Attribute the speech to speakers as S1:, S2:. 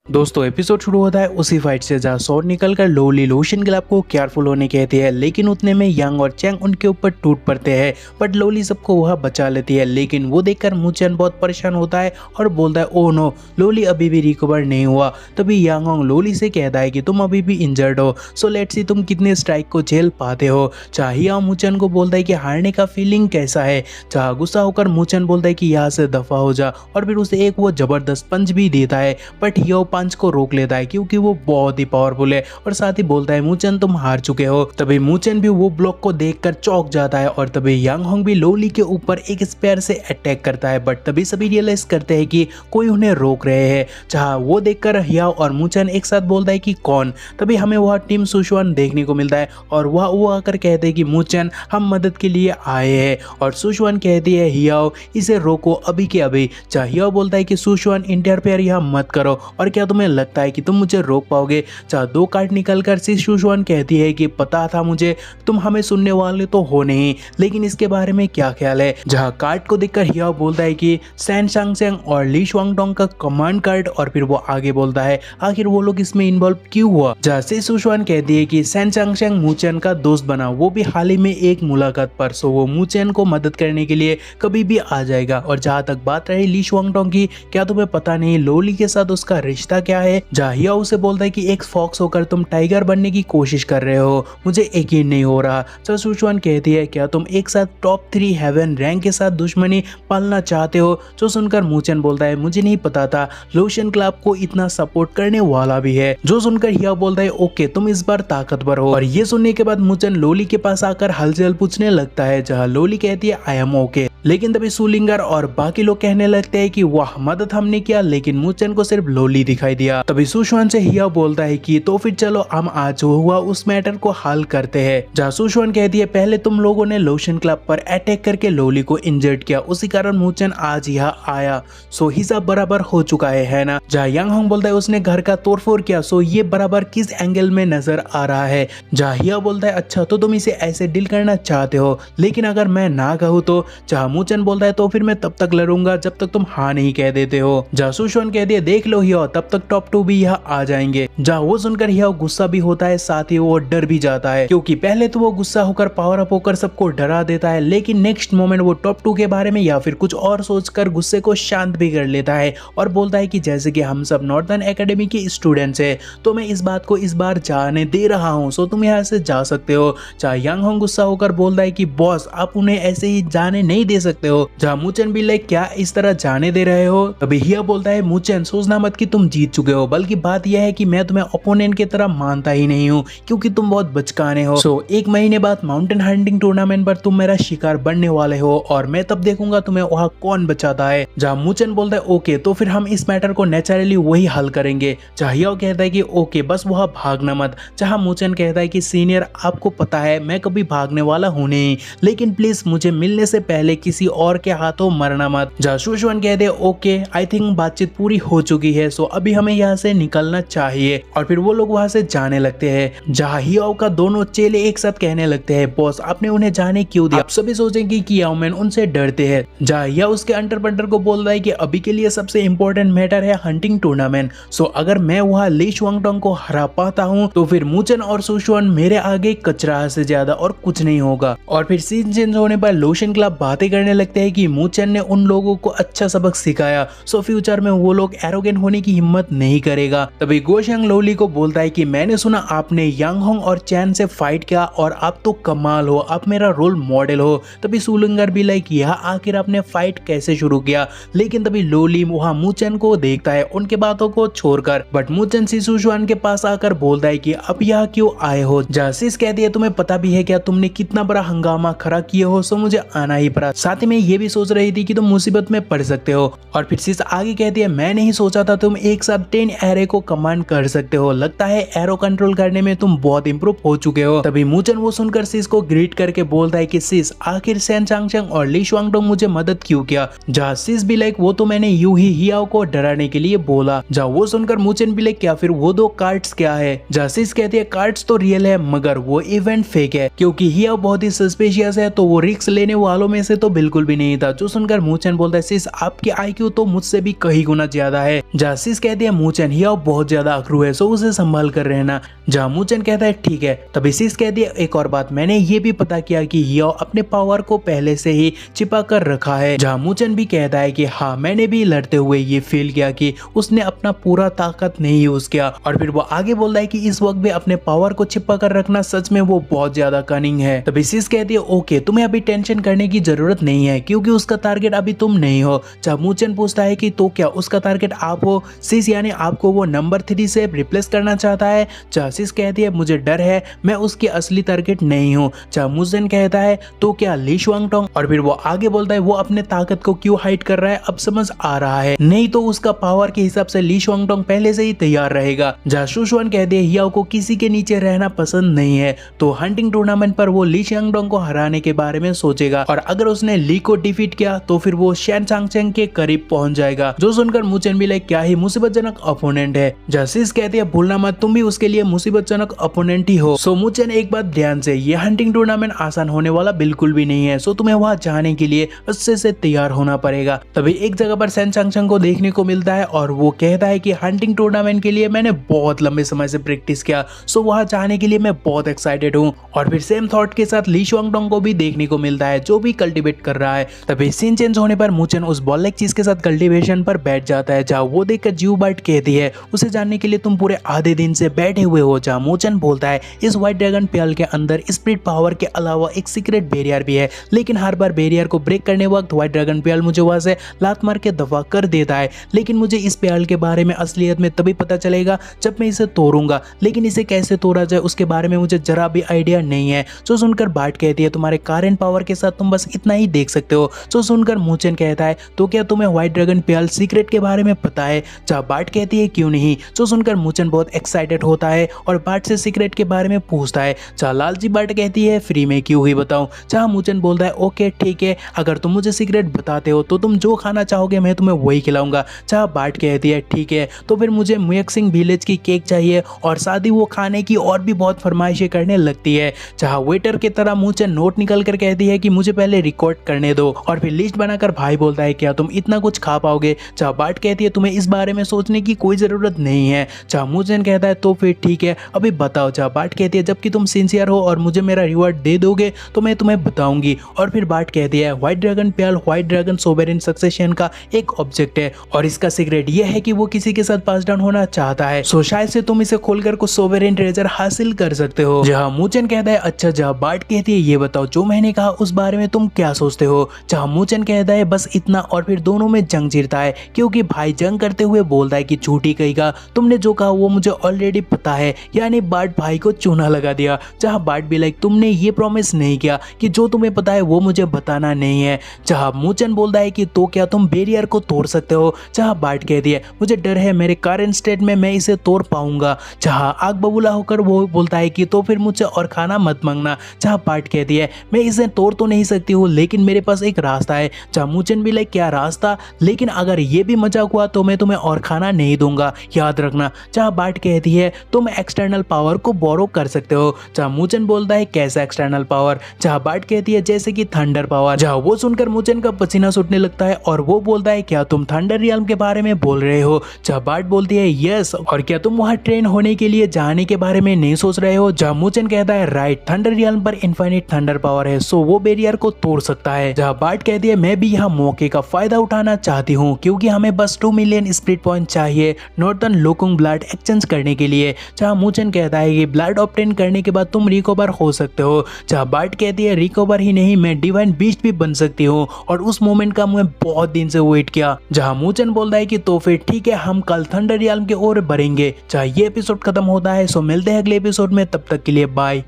S1: दोस्तों एपिसोड शुरू होता है उसी फाइट से जहाँ सॉर्ड निकलकर लोली लोशन क्लब को केयरफुल होने कहती है, लेकिन उतने में यांग और चैंग उनके ऊपर टूट पड़ते हैं। बट लोली सबको वह बचा लेती है, लेकिन वो देखकर मुचेन बहुत परेशान होता है और बोलता है ओह नो, लोली अभी भी रिकवर नहीं हुआ। तभी यांग लोली से कहता है कि तुम अभी भी इंजर्ड हो, सो लेट्स सी तुम कितने स्ट्राइक को झेल पाते हो। चाहिए मुचेन को बोलता है कि हारने का फीलिंग कैसा है। चाह गुस्सा होकर मुचेन बोलता है कि यहाँ से दफा हो जा, और फिर उसे एक वो जबरदस्त पंच भी देता है। बट हियो पंच को रोक लेता है क्योंकि वो बहुत ही पावरफुल है, और साथ ही बोलता है मुचेन तुम हार चुके हो। तभी मुचेन भी वो ब्लॉक को देखकर चौंक जाता है, और तभी यांग होंग भी लोली के ऊपर एक स्पेयर से अटैक करता है। बट तभी सभी रियलाइज करते हैं कि कोई उन्हें रोक रहे हैं। चाह वो देखकर हियाओ और मुचेन एक साथ बोलता है कि कौन। तभी हमें वह टीम सुशुआन देखने को मिलता है, और वह वो आकर कहते हैं कि मुचेन हम मदद के लिए आए हैं। और सुशुआन कहती है हियाओ इसे रोको अभी के अभी। चाह हियाओ बोलता है कि सुशुआन इंटरफेयर यहाँ मत करो, और क्या तुम्हें लगता है कि तुम मुझे रोक पाओगे। चाह दो कार्ड निकलकर सी सुशुआन कहती है कि पता था मुझे तुम हमें सुनने वाले तो हो नहीं, लेकिन इसके बारे में क्या ख्याल है। जहाँ कार्ड को देखकर हियाओ बोलता है कि सैन शांगसेंग और ली शुआंगडोंग का कमांड कार्ड, और फिर वो आगे बोलता है आखिर वो लोग इसमें इन्वॉल्व क्यों हुआ। जहाँ सी सुशुआन कहती है कि सैन शांगसेंग मुचेन का दोस्त बना, वो भी हाल ही में एक मुलाकात पर, सो वो मुचेन को मदद करने के लिए कभी भी आ जाएगा। और जहाँ तक बात रही ली शुआंगडोंग की, क्या तुम्हें पता नहीं लोली के साथ उसका रिश्ता क्या है। जाहिया उसे बोलता है कि एक फॉक्स होकर तुम टाइगर बनने की कोशिश कर रहे हो, मुझे यकीन नहीं हो रहा। सुशुआन कहती है क्या तुम एक साथ टॉप 3 हेवन रैंक के साथ दुश्मनी पालना चाहते हो। जो सुनकर मुचेन बोलता है मुझे नहीं पता था लोशन क्लब को इतना सपोर्ट करने वाला भी है। जो सुनकर हिया बोलता है ओके तुम इस बार ताकतवर हो। और ये सुनने के बाद मुचेन लोली के पास आकर हालचाल पूछने लगता है, जहाँ लोली कहती है आई एम ओके। लेकिन तभी सुलिंगर और बाकी लोग कहने लगते हैं कि वाह मदद हमने किया, लेकिन मुचेन को सिर्फ लोली दिखाई दिया। तभी सुशुआन से हिया बोलता है कि तो फिर चलो हम आज जो हुआ उस मैटर को हल करते हैं। जहाँ सुशुआन कहती है पहले तुम लोगों ने लोशन क्लब पर अटैक करके लोली को इंजर्ड किया, उसी कारण मुचेन आज यहाँ आया, सो हिसाब बराबर हो चुका है ना। जहाँ यांग होंग बोलता है उसने घर का तोड़फोड़ किया, सो ये बराबर किस एंगल में नजर आ रहा है। जहाँ हिया बोलता है अच्छा तो तुम इसे ऐसे डील करना चाहते हो, लेकिन अगर मैं ना कहूँ तो। जहाँ मुचेन बोलता है तो फिर मैं तब तक लड़ूंगा जब तक तुम हाँ नहीं कह देते हो। जहाँ सुशुआन कहती है देख लो हिया तब तक टॉप 2 भी यहाँ आ जाएंगे। जहाँ वो सुनकर हिया गुस्सा भी होता है, साथ ही वो डर भी जाता है, क्योंकि पहले तो वो गुस्सा होकर पावर अप होकर सबको डरा देता है, लेकिन नेक्स्ट मोमेंट वो टॉप 2 के बारे में या फिर कुछ और सोचकर गुस्से को शांत भी कर लेता है, और बोलता है कि जैसे कि हम सब नॉर्दर्न एकेडमी के स्टूडेंट्स हैं, तो मैं इस बात को इस बार जाने दे रहा हूँ, सो तुम यहाँ से जा सकते हो। चाहे यांग होंग गुस्सा होकर बोलता है कि बॉस आप उन्हें ऐसे ही जाने नहीं दे सकते हो। जहाँ मुचेन भी लाइक क्या इस तरह जाने दे रहे हो। तभी हिया बोलता है मुचेन सोचना मत कि तुम जीत चुके हो, बल्कि बात यह है कि मैं तुम्हें ओपोनेंट की तरह मानता ही नहीं हूँ, क्योंकि तुम बहुत बचकाने हो। सो एक महीने बाद माउंटेन हंटिंग टूर्नामेंट पर तुम मेरा शिकार बनने वाले हो, और मैं तब देखूंगा तुम्हें वहाँ कौन बचाता है। जहाँ मुचेन बोलता है ओके तो फिर हम इस मैटर को नेचुरली वही हल करेंगे। जहाँ हिया कहता है कि ओके बस वहाँ भागना मत। जहाँ मुचेन कहता है कि सीनियर आपको पता है मैं कभी भागने वाला हूँ नहीं, लेकिन प्लीज मुझे मिलने से पहले किसी और के हाथों मरना मत। जहाँ सुशुआन कहते हैं ओके आई थिंक बातचीत पूरी हो चुकी है, सो अभी हमें यहाँ से निकलना चाहिए। और फिर वो लोग वहां से जाने लगते हैं। जहाँ हियाओ का दोनों चेले एक साथ कहने लगते हैं बॉस आपने उन्हें जाने क्यों दिया। आप सभी सोचेंगे कि याओमेन उनसे डरते हैं। जहाँ हिया उसके अंटर पंटर को बोल रहा है कि अभी के लिए सबसे इंपॉर्टेंट मैटर है हंटिंग टूर्नामेंट, सो अगर मैं वहाँ ली शुआंगडोंग को हरा पाता हूँ तो फिर मुचेन और सुशुआन मेरे आगे कचरा से ज्यादा और कुछ नहीं होगा। और फिर सीन चेंज होने पर लोशन क्लब बातें करने लगते हैं कि मुचेन ने उन लोगों को अच्छा सबक सिखाया, सो फ्यूचर में वो लोग एरोगेंट होने की हिम्मत नहीं करेगा। तभी गोशियांग लोली को बोलता है कि मैंने सुना आपने यांग होंग और चैन से फाइट किया, और आप तो कमाल हो, आप मेरा रोल मॉडल हो। तभी सुलिंगर भी लाइक यहाँ आखिर आपने फाइट कैसे शुरू किया। लेकिन तभी लोली वहाँ मुचेन को देखता है उनके बातों को छोड़कर, बट मुचेन सुशुआन के पास आकर बोलता है कि अब यहाँ क्यों आए हो। जासिस कहती है तुम्हें पता भी है क्या तुमने कितना बड़ा हंगामा खड़ा किया हो, सो मुझे आना ही पड़ा। साथ ही मैं ये भी सोच रही थी कि तुम मुसीबत में पड़ सकते हो। और फिर सिस आगे कहती है मैं नहीं सोचा था तुम एक साथ 10 एरे को कमांड कर सकते हो, लगता है एरो कंट्रोल करने में तुम बहुत इंप्रूव हो चुके हो। तभी मुचेन वो सुनकर सिस को ग्रीट करके बोलता है कि सिस आखिर सैन चांगशेंग और ली शुआंगडोंग मुझे मदद क्यों किया। जहाँ सिस भी लाइक वो तो मैंने यूं ही हियाओ को डराने के लिए बोला। जहाँ वो सुनकर मुचेन भी लाइक क्या फिर वो 2 कार्ड्स क्या है। जहाँ सिस कहती है कार्ड्स तो रियल है मगर वो इवेंट फेक है, क्योंकि हियाओ बहुत ही सस्पिशियस है, तो वो रिस्क लेने वालों में से तो बिल्कुल भी नहीं था। जो सुनकर मूचन बोलता है सिस आपकी आईक्यू तो मुझसे भी कई गुना ज्यादा है। जहाँ सिस कहती है मूचन हियाओ बहुत ज्यादा अखरू है, सो उसे संभाल कर रहना। जहाँ मूचन कहता है ठीक है। तभी सिस कहती है एक और बात, मैंने ये भी पता किया कि हियाओ अपने पावर को पहले से ही छिपा कर रखा है। जहाँ मूचन भी कहता है कि हाँ मैंने भी लड़ते हुए ये फील किया कि उसने अपना पूरा ताकत नहीं यूज किया। और फिर वो आगे बोलता है कि इस वक्त भी अपने पावर को छिपा कर रखना सच में वो बहुत ज्यादा कनिंग है। तभी सिस कहती है ओके तुम्हें अभी टेंशन करने की जरूरत नहीं है क्योंकि उसका टारगेट अभी तुम नहीं हो। जब मूचन पूछता है कि तो क्या उसका टारगेट आप हो सिस, यानी आपको वो नंबर 3 से रिप्लेस करना चाहता है। जहाँ सिस कहती है मुझे डर है मैं उसकी असली टारगेट नहीं हूँ। जहाँ मूचन कहता है तो क्या ली शुआंगडोंग, और फिर वो आगे बोलता है वो अपने ताकत को क्यों हाइड कर रहा है अब समझ आ रहा है, नहीं तो उसका पावर के हिसाब से ली शुआंगडोंग पहले से ही तैयार रहेगा। जहाँ शुशुआन कहते हैं हियाओ को किसी के नीचे रहना पसंद नहीं है, तो हंटिंग टूर्नामेंट पर वो ली शुआंगडोंग को हराने के बारे में सोचेगा और अगर उसने ली को डिफीट किया तो फिर वो शैन चांगचेंग के करीब पहुंच जाएगा। जो सुनकर मूचन भी लाइक क्या ही मुसीबतजनक अपोनेंट है। जसिस कहती है भूलना मत तुम भी उसके लिए मुसीबतजनक अपोनेंट ही हो। सो मूचन एक बात ध्यान से, ये हंटिंग टूर्नामेंट आसान होने वाला बिल्कुल भी नहीं है, सो तुम्हें वहां जाने के लिए अच्छे से तैयार होना पड़ेगा। तभी एक जगह पर शैन चांगचेंग को देखने को मिलता है और वो कहता है कि हंटिंग टूर्नामेंट के लिए मैंने बहुत लंबे समय से प्रैक्टिस किया, सो वहां जाने के लिए मैं बहुत एक्साइटेड हूँ। और फिर सेम थॉट के साथ ली शुआंगडोंग को भी देखने को मिलता है जो भी कल्टीवेट कर रहा है। तभी सीन चेंज होने पर मूचन उस बॉल लाइक चीज के साथ कल्टीवेशन पर बैठ जाता है। जहाँ वो देखकर जीव बाइट कहती है उसे जानने के लिए तुम पूरे आधे दिन से बैठे हुए हो। जहाँ मूचन बोलता है इस व्हाइट ड्रैगन पेल के अंदर स्पिरिट पावर के अलावा एक सीक्रेट बैरियर भी है, लेकिन हर बार बैरियर को ब्रेक करने वक्त व्हाइट ड्रैगन पेल मुझे वहां से लात मार के दफा कर देता है, लेकिन मुझे इस पेल के बारे में असलियत में तभी पता चलेगा जब मैं इसे तोड़ूंगा, लेकिन इसे कैसे तोड़ा जाए उसके बारे में मुझे जरा भी आइडिया नहीं है। जो सुनकर बाट कहती है तुम्हारे करेंट पावर के साथ तुम बस इतना ही देख सकते हो। जो सुनकर मूचन कहता है तो क्या तुम्हें व्हाइट ड्रैगन पेल सीक्रेट के बारे में पता है। जहाँ बाट कहती है क्यों नहीं। जो सुनकर मूचन बहुत एक्साइटेड होता है और बाट से सीक्रेट के बारे में पूछता है। जहाँ लालची बाट कहती है फ्री में क्यों ही बताऊं। जहाँ मूचन बोलता है ओके ठीक है, अगर तुम मुझे सीक्रेट बताते हो तो तुम जो खाना चाहोगे मैं तुम्हें वही खिलाऊंगा। जहाँ बाट कहती है ठीक है, तो फिर मुझे मुयक्सिंग विलेज की केक चाहिए और साथ ही वो खाने की और भी बहुत फरमाइशें करने लगती है। जहाँ वेटर की तरह मूचन नोट निकल कर कहती है कि मुझे पहले रिकॉर्ड करने दो और फिर लिस्ट बनाकर भाई बोलता है क्या तुम इतना कुछ खा पाओगे। जहाँ बाट कहती है तुम्हें इस बारे में सोचने की कोई जरूरत नहीं है। जहाँ मूचन कहता है तो फिर ठीक है अभी बताओ। जहाँ बाट कहती है जबकि तुम सिंसियर हो और मुझे मेरा रिवॉर्ड दे दोगे तो मैं तुम्हें बताऊंगी। और फिर बाट कहती है व्हाइट ड्रैगन पेल व्हाइट ड्रैगन सोवेरेन सक्सेशन का एक ऑब्जेक्ट है और इसका सीक्रेट यह है कि वो किसी के साथ पास डाउन होना चाहता है, सो शायद से तुम इसे खोलकर कुछ सोवेरेन ट्रेजर हासिल कर सकते हो। जहाँ मूचन कहता है अच्छा। जहाँ बाट कहती है ये बताओ जो मैंने कहा उस बारे में तुम क्या सोचते हो। जहाँ मूचन कहता है बस इतना और फिर दोनों में जंग छिड़ता है क्योंकि भाई जंग करते हुए बोलता है कि झूठी कहेगा, तुमने जो कहा वो मुझे ऑलरेडी पता है, यानी बाट भाई को चूना लगा दिया। जहाँ बाट भी लाइक तुमने ये प्रॉमिस नहीं किया कि जो तुम्हें पता है वो मुझे बताना नहीं है। जहाँ मूचन बोलता है कि तो क्या तुम बैरियर को तोड़ सकते हो। जहाँ बाट कहती है मुझे डर है मेरे करंट स्टेट में मैं इसे तोड़ पाऊंगा। जहाँ आग बबूला होकर वो बोलता है कि तो फिर मुझसे और खाना मत मांगना। जहाँ बाट कहती है मैं इसे तोड़ तो नहीं सकती हूँ लेकिन मेरे पास एक रास्ता है। जहाँ मूचन भी लाइक क्या रास्ता, लेकिन अगर ये भी मजाक हुआ तो मैं तुम्हें और खाना नहीं दूंगा, याद रखना। जहाँ बाट कहती है तुम एक्सटर्नल पावर को बोरो कर सकते हो। जहाँ मूचन बोलता है कैसा एक्सटर्नल पावर। जहाँ बाट कहती है जैसे कि थंडर पावर। जहाँ वो सुनकर मूचन का पसीना छूटने लगता है और वो बोलता है क्या तुम थंडर रियल्म के बारे में बोल रहे हो। जहाँ बाट बोलती है यस, और क्या तुम वहाँ ट्रेन होने के लिए जाने के बारे में नहीं सोच रहे हो। जहाँ मूचन कहता है राइट, थंडर रियल्म पर इनफाइनिट थंडर पावर है, सो वो बैरियर को तोड़ सकता है। जहाँ बाट कहती है मैं भी यहाँ मौके का फायदा उठाना चाहती हूँ क्योंकि हमें बस 2 मिलियन स्पिरिट पॉइंट चाहिए नॉर्थन लोकुंग ब्लड एक्सचेंज करने के लिए। जहाँ मूचन कहता है कि ब्लड ऑब्टेन करने के बाद तुम रिकवर हो सकते हो। जहाँ बाट कहती है रिकवर ही नहीं मैं डिवाइन बीस्ट भी बन सकती हूँ और उस मोमेंट का मैं बहुत दिन से वेट किया। जहाँ मूचन बोलता है कि तो फिर ठीक है हम कल थंडर रियल्म के ओर बढ़ेंगे। जहाँ ये एपिसोड खत्म होता है, सो मिलते हैं अगले एपिसोड में, तब तक के लिए बाय।